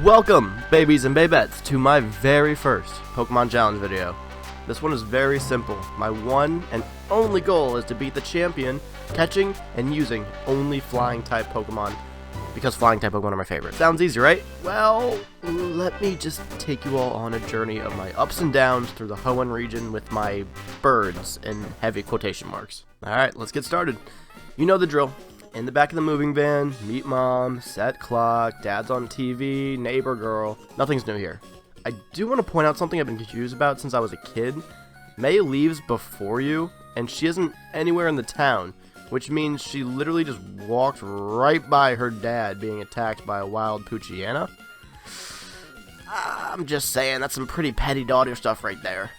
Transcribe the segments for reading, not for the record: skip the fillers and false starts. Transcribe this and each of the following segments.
Welcome, babies and babettes, to my very first Pokemon Challenge video. This one is very simple. My one and only goal is to beat the champion, catching and using only Flying-type Pokemon, because Flying-type Pokemon are my favorite. Sounds easy, right? Well, let me just take you all on a journey of my ups and downs through the Hoenn region with my birds in heavy quotation marks. Alright, let's get started. You know the drill. In the back of the moving van, meet mom, set clock, dad's on TV, neighbor girl. Nothing's new here. I do want to point out something I've been confused about since I was a kid. May leaves before you, and she isn't anywhere in the town, which means she literally just walked right by her dad being attacked by a wild Poochyena. I'm just saying, that's some pretty petty daughter stuff right there.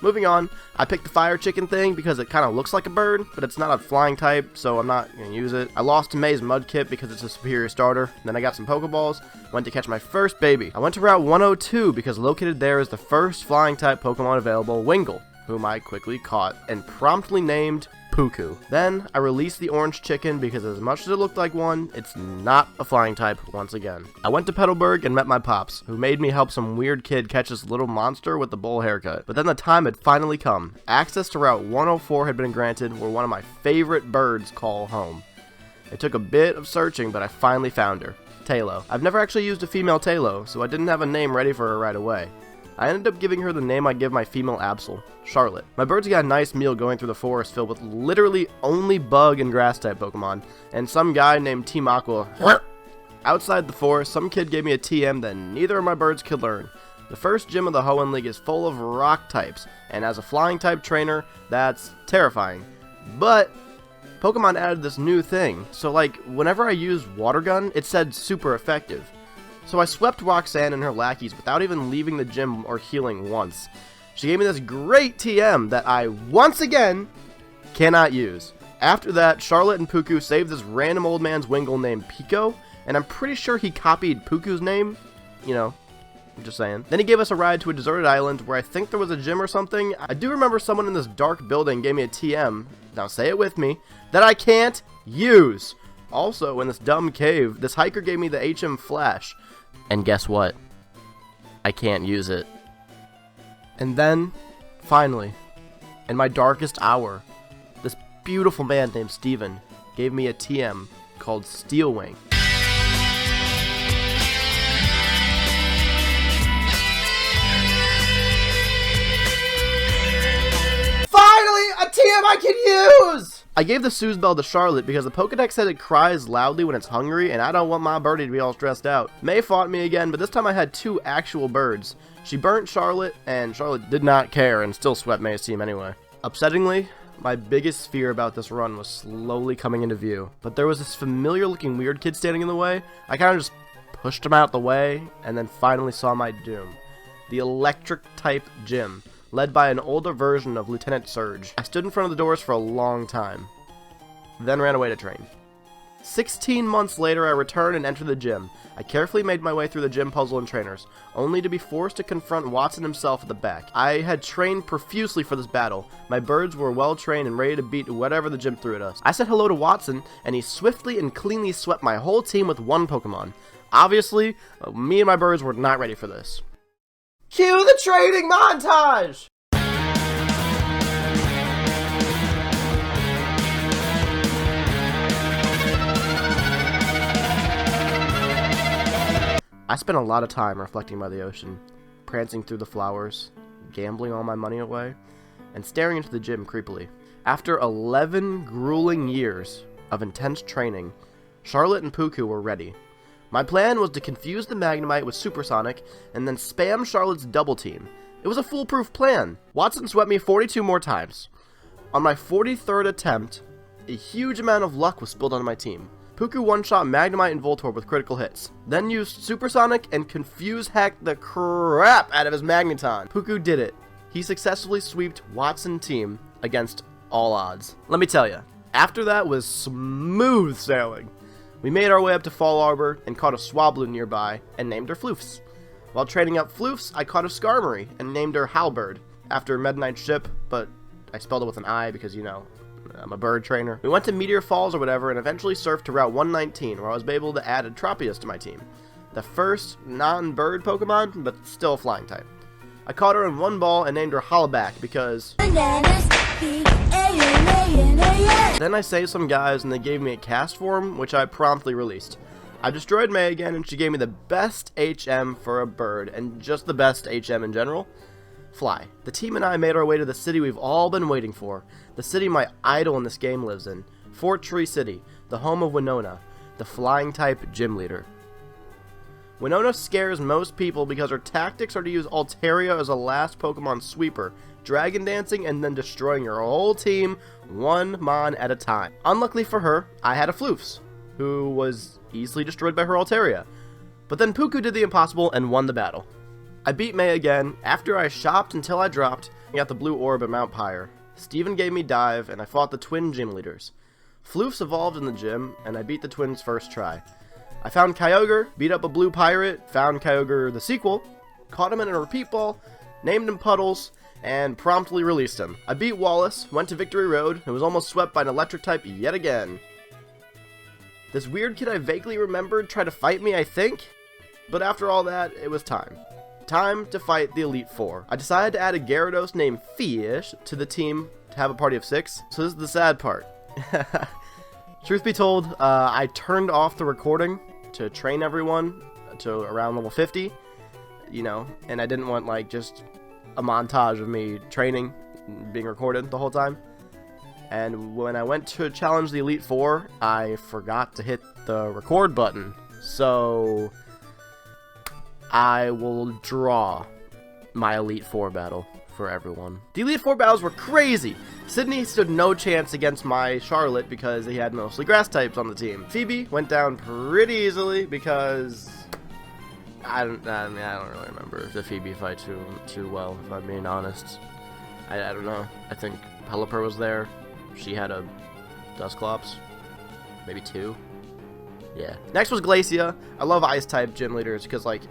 Moving on, I picked the fire chicken thing because it kind of looks like a bird, but it's not a flying type, so I'm not going to use it. I lost to May's Mudkip because it's a superior starter. Then I got some Pokeballs, went to catch my first baby. I went to Route 102 because located there is the first flying type Pokemon available, Wingull, whom I quickly caught and promptly named Puku. Then I released the orange chicken because as much as it looked like one, it's not a flying type once again. I went to Petalburg and met my pops, who made me help some weird kid catch this little monster with the bowl haircut. But then the time had finally come. Access to Route 104 had been granted where one of my favorite birds call home. It took a bit of searching, but I finally found her. Talo. I've never actually used a female Talo, so I didn't have a name ready for her right away. I ended up giving her the name I give my female Absol, Charlotte. My birds got a nice meal going through the forest filled with literally only bug and grass type Pokemon, and some guy named Team Aqua. Outside the forest, some kid gave me a TM that neither of my birds could learn. The first gym of the Hoenn League is full of rock types, and as a flying type trainer, that's terrifying. But Pokemon added this new thing, so like whenever I used Water Gun, it said super effective. So I swept Roxanne and her lackeys without even leaving the gym or healing once. She gave me this great TM that I, once again, cannot use. After that, Charlotte and Puku saved this random old man's Wingull named Pico, and I'm pretty sure he copied Puku's name. You know, I'm just saying. Then he gave us a ride to a deserted island where I think there was a gym or something. I do remember someone in this dark building gave me a TM, now say it with me, that I can't use. Also, in this dumb cave, this hiker gave me the HM Flash. And guess what? I can't use it. And then, finally, in my darkest hour, this beautiful man named Steven gave me a TM called Steel Wing. Finally, a TM I can use! I gave the Soothe to Charlotte because the Pokedex said it cries loudly when it's hungry, and I don't want my birdie to be all stressed out. May fought me again, but this time I had two actual birds. She burnt Charlotte, and Charlotte did not care and still swept May's team anyway. Upsettingly, my biggest fear about this run was slowly coming into view, but there was this familiar looking weird kid standing in the way. I kind of just pushed him out the way, and then finally saw my doom. The electric type gym, led by an older version of Lieutenant Surge. I stood in front of the doors for a long time, then ran away to train. 16 months later, I returned and entered the gym. I carefully made my way through the gym puzzle and trainers, only to be forced to confront Watson himself at the back. I had trained profusely for this battle. My birds were well trained and ready to beat whatever the gym threw at us. I said hello to Watson, and he swiftly and cleanly swept my whole team with one Pokemon. Obviously, me and my birds were not ready for this. Cue the training montage! I spent a lot of time reflecting by the ocean, prancing through the flowers, gambling all my money away, and staring into the gym creepily. After 11 grueling years of intense training, Charlotte and Puku were ready. My plan was to confuse the Magnemite with Supersonic and then spam Charlotte's double team. It was a foolproof plan. Watson swept me 42 more times. On my 43rd attempt, a huge amount of luck was spilled onto my team. Puku one-shot Magnemite and Voltorb with critical hits, then used Supersonic and confuse-hacked the crap out of his Magneton. Puku did it. He successfully sweeped Watson's team against all odds. Let me tell you, after that was smooth sailing. We made our way up to Fall Arbor and caught a Swablu nearby and named her Floofs. While training up Floofs, I caught a Skarmory and named her Halberd after Meta Knight's ship, but I spelled it with an I because, you know, I'm a bird trainer. We went to Meteor Falls or whatever and eventually surfed to Route 119 where I was able to add a Tropius to my team. the first non-bird Pokemon, but still a flying type. I caught her in one ball and named her Hollaback because... Then I saved some guys and they gave me a cast form, which I promptly released. I destroyed May again and she gave me the best HM for a bird, and just the best HM in general. Fly. The team and I made our way to the city we've all been waiting for. The city my idol in this game lives in. Fort Tree City, the home of Winona, the flying type gym leader. Winona scares most people because her tactics are to use Altaria as a last Pokemon sweeper, dragon dancing, and then destroying your whole team one mon at a time. Unluckily for her, I had a Floofs, who was easily destroyed by her Altaria. But then Puku did the impossible and won the battle. I beat May again after I shopped until I dropped and got the blue orb at Mount Pyre. Steven gave me Dive and I fought the twin gym leaders. Floofs evolved in the gym and I beat the twins first try. I found Kyogre, beat up a blue pirate, found Kyogre the sequel, caught him in a repeat ball, named him Puddles, and promptly released him. I beat Wallace, went to Victory Road, and was almost swept by an electric type yet again. This weird kid I vaguely remembered tried to fight me, I think, but after all that, it was time. Time to fight the Elite Four. I decided to add a Gyarados named Fish to the team to have a party of 6, so this is the sad part. Truth be told, I turned off the recording to train everyone to around level 50, you know, and I didn't want, like, just a montage of me training being recorded the whole time. And when I went to challenge the Elite Four, I forgot to hit the record button, so I will draw my Elite Four battle for everyone. The Elite Four battles were crazy. Sydney stood no chance against my Charlotte because he had mostly grass types on the team. Phoebe went down pretty easily because I don't really remember the Phoebe fight too well, if I'm being honest. I don't know. I think Pelipper was there. She had a Dusclops, maybe 2. Yeah. Next was Glacia. I love ice type gym leaders because, like,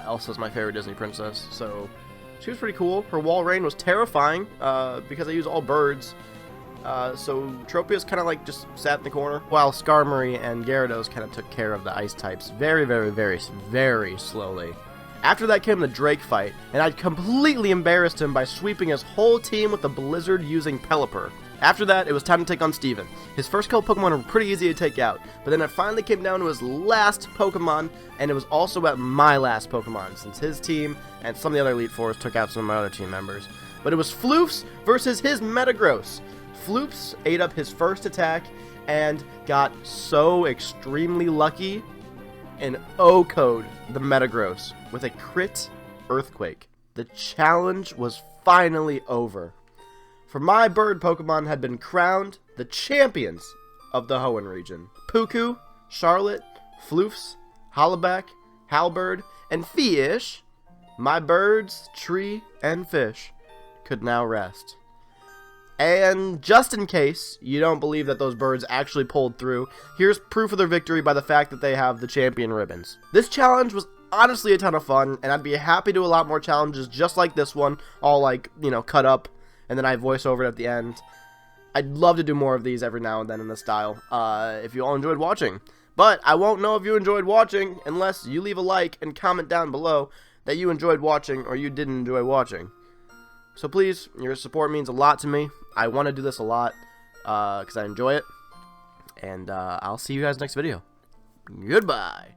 Elsa's my favorite Disney princess, so she was pretty cool. Her wall rain was terrifying because I use all birds. So Tropius kind of like just sat in the corner, while Skarmory and Gyarados kind of took care of the ice types very, very, very, very slowly. After that came the Drake fight, and I'd completely embarrassed him by sweeping his whole team with the Blizzard using Pelipper. After that, it was time to take on Steven. His first couple Pokemon were pretty easy to take out, but then it finally came down to his last Pokemon, and it was also at my last Pokemon, since his team and some of the other Elite Fours took out some of my other team members. But it was Floofs versus his Metagross. Floofs ate up his first attack and got so extremely lucky and O-code the Metagross with a crit Earthquake. The challenge was finally over. For my bird Pokemon had been crowned the champions of the Hoenn region. Puku, Charlotte, Floofs, Hollaback, Halberd, and Fish, my birds, tree, and fish, could now rest. And just in case you don't believe that those birds actually pulled through, here's proof of their victory by the fact that they have the champion ribbons. This challenge was honestly a ton of fun, and I'd be happy to do a lot more challenges just like this one, all like, you know, cut up, and then I voice over it at the end. I'd love to do more of these every now and then in this style, if you all enjoyed watching. But I won't know if you enjoyed watching unless you leave a like and comment down below that you enjoyed watching or you didn't enjoy watching. So please, your support means a lot to me. I want to do this a lot because I enjoy it. And I'll see you guys next video. Goodbye.